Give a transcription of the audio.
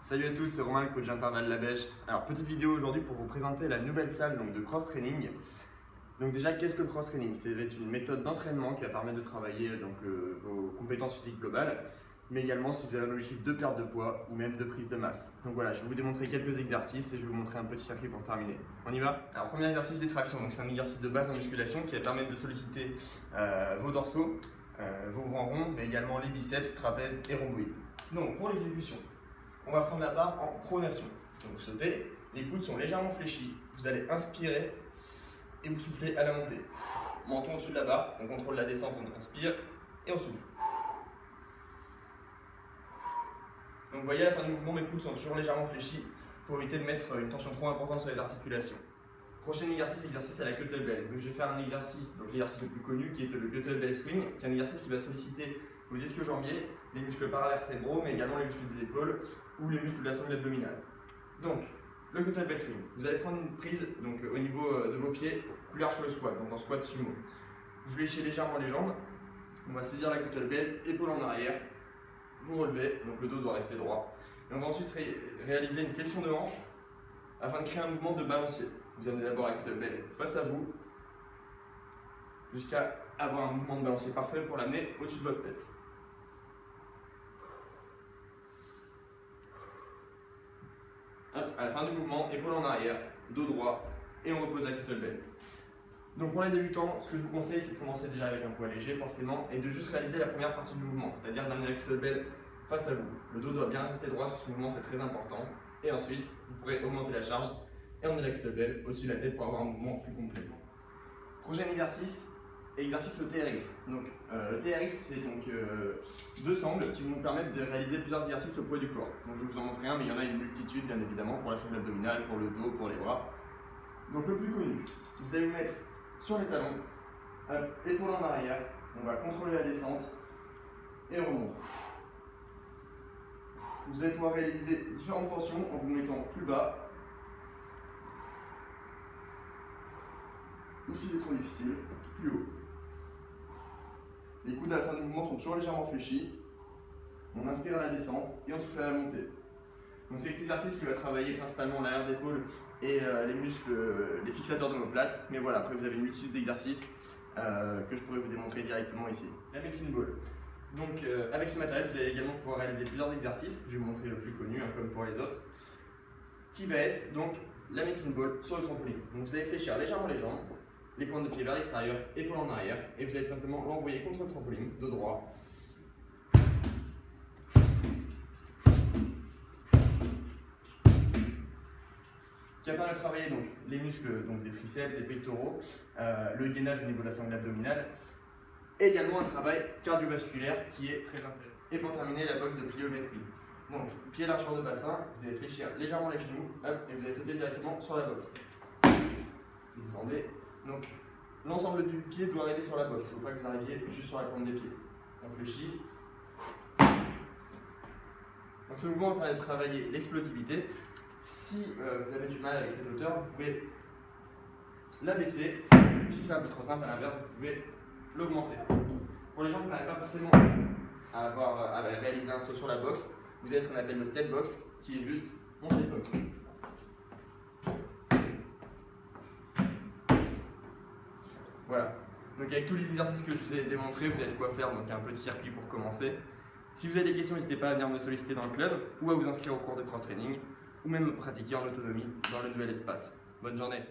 Salut à tous, c'est Romain, le coach intervalle La Beige. Alors, petite vidéo aujourd'hui pour vous présenter la nouvelle salle de cross-training. Donc déjà, qu'est-ce que le cross-training? C'est une méthode d'entraînement qui va permettre de travailler vos compétences physiques globales, mais également si vous avez un objectif de perte de poids ou même de prise de masse. Donc voilà, je vais vous démontrer quelques exercices et je vais vous montrer un petit circuit pour terminer. On y va? Alors, premier exercice des tractions. Donc c'est un exercice de base en musculation qui va permettre de solliciter vos dorsaux, vos grands ronds, mais également les biceps, trapèzes et rhomboïdes. Donc pour l'exécution, on va prendre la barre en pronation. Donc vous sautez, les coudes sont légèrement fléchis, vous allez inspirer et vous soufflez à la montée. Menton au-dessus de la barre, on contrôle la descente, on inspire et on souffle. Donc vous voyez à la fin du mouvement, mes coudes sont toujours légèrement fléchis pour éviter de mettre une tension trop importante sur les articulations. Prochain exercice à la kettlebell. Donc je vais faire un exercice, donc l'exercice le plus connu qui est le kettlebell swing, qui est un exercice qui va solliciter vos ischio-jambiers, les muscles paravertébraux, mais également les muscles des épaules ou les muscles de la sangle abdominale. Donc, le kettlebell swing. Vous allez prendre une prise donc, au niveau de vos pieds, plus large que le squat, donc en squat sumo. Vous fléchez légèrement les jambes. On va saisir la kettlebell, épaule en arrière. Vous relevez, donc le dos doit rester droit. Et on va ensuite réaliser une flexion de hanche afin de créer un mouvement de balancier. Vous amenez d'abord la kettlebell face à vous, jusqu'à avoir un mouvement de balancier parfait pour l'amener au-dessus de votre tête. Hop, à la fin du mouvement, épaule en arrière, dos droit, et on repose la kettlebell. Donc pour les débutants, ce que je vous conseille, c'est de commencer déjà avec un poids léger forcément, et de juste réaliser la première partie du mouvement, c'est-à-dire d'amener la kettlebell face à vous. Le dos doit bien rester droit sur ce mouvement, c'est très important. Et ensuite, vous pourrez augmenter la charge et emmener la kettlebell au-dessus de la tête pour avoir un mouvement plus complet. Prochain exercice au TRX. Donc, le TRX, c'est donc deux sangles qui vont nous permettre de réaliser plusieurs exercices au poids du corps. Donc, je vais vous en montrer un, mais il y en a une multitude, bien évidemment, pour la sangle abdominale, pour le dos, pour les bras. Donc, le plus connu, vous allez vous mettre sur les talons, épaule en arrière, on va contrôler la descente et on remonte. Vous allez pouvoir réaliser différentes tensions en vous mettant plus bas. Ou si c'est trop difficile, plus haut. Les coudes à la fin du mouvement sont toujours légèrement fléchis. On inspire à la descente et on souffle à la montée. Donc c'est cet exercice qui va travailler principalement l'arrière d'épaule et les muscles, les fixateurs d'omoplate. Mais voilà, après vous avez une multitude d'exercices que je pourrais vous démontrer directement ici. La medicine ball. Donc avec ce matériel, vous allez également pouvoir réaliser plusieurs exercices. Je vais vous montrer le plus connu, comme pour les autres. Qui va être donc la medicine ball sur le trampoline. Donc vous allez fléchir légèrement les jambes, les pointes de pied vers l'extérieur, épaule en arrière, et vous allez tout simplement l'envoyer contre le trampoline, dos droit. Qui va permettre de travailler donc, les muscles donc, des triceps, des pectoraux, le gainage au niveau de la sangle abdominale, et également un travail cardiovasculaire qui est très intéressant. Et pour terminer, la boxe de pliométrie. Donc, pied largeur de bassin, vous allez fléchir légèrement les genoux, hop, et vous allez sauter directement sur la boxe. Vous descendez. Donc, l'ensemble du pied doit arriver sur la boxe. Il ne faut pas que vous arriviez juste sur la pointe des pieds. On fléchit. Donc, ce mouvement permet de travailler l'explosivité. Si vous avez du mal avec cette hauteur, vous pouvez la baisser. Ou si c'est un peu trop simple, à l'inverse, vous pouvez l'augmenter. Pour les gens qui n'arrivent pas forcément à réaliser un saut sur la boxe, vous avez ce qu'on appelle le step box, qui est juste monter de boxe. Voilà. Donc avec tous les exercices que je vous ai démontrés, vous avez de quoi faire donc un petit circuit pour commencer. Si vous avez des questions, n'hésitez pas à venir me solliciter dans le club ou à vous inscrire au cours de cross-training ou même pratiquer en autonomie dans le nouvel espace. Bonne journée.